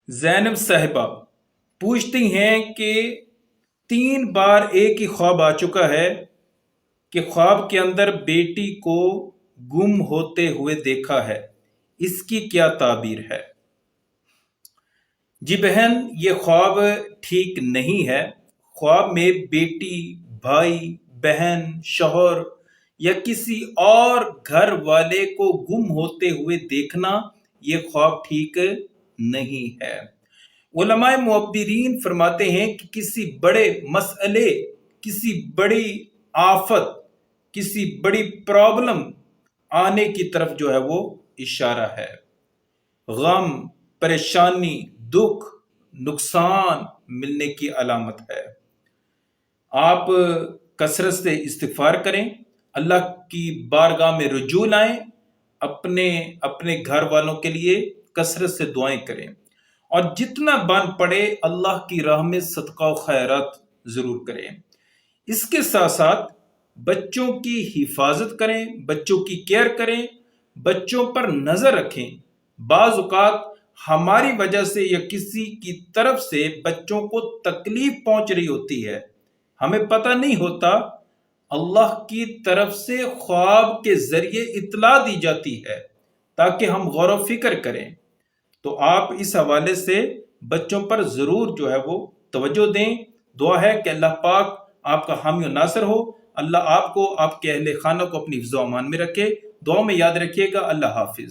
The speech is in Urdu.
زینب صاحبہ پوچھتی ہیں کہ 3 بار ایک ہی خواب آ چکا ہے کہ خواب کے اندر بیٹی کو گم ہوتے ہوئے دیکھا ہے، اس کی کیا تعبیر ہے؟ جی بہن، یہ خواب ٹھیک نہیں ہے۔ خواب میں بیٹی، بھائی، بہن، شوہر یا کسی اور گھر والے کو گم ہوتے ہوئے دیکھنا یہ خواب ٹھیک نہیں ہے۔ علماء معبرین فرماتے ہیں کہ کسی بڑے مسئلے، کسی بڑی آفت، کسی بڑی پرابلم آنے کی طرف جو ہے وہ اشارہ ہے۔ غم، پریشانی، دکھ، نقصان ملنے کی علامت ہے۔ آپ کثرت سے استغفار کریں، اللہ کی بارگاہ میں رجوع لائیں، اپنے گھر والوں کے لیے کثرت سے دعائیں کریں، اور جتنا بن پڑے اللہ کی راہ میں صدقہ و خیرات ضرور کریں۔ اس کے ساتھ ساتھ بچوں کی حفاظت کریں، بچوں کی کیئر کریں، بچوں پر نظر رکھیں۔ بعض اوقات ہماری وجہ سے یا کسی کی طرف سے بچوں کو تکلیف پہنچ رہی ہوتی ہے، ہمیں پتہ نہیں ہوتا، اللہ کی طرف سے خواب کے ذریعے اطلاع دی جاتی ہے تاکہ ہم غور و فکر کریں۔ تو آپ اس حوالے سے بچوں پر ضرور جو ہے وہ توجہ دیں۔ دعا ہے کہ اللہ پاک آپ کا حامی و ناصر ہو۔ اللہ آپ کو، آپ کے اہل خانہ کو اپنی حفظ و امان میں رکھے۔ دعا میں یاد رکھیے گا۔ اللہ حافظ۔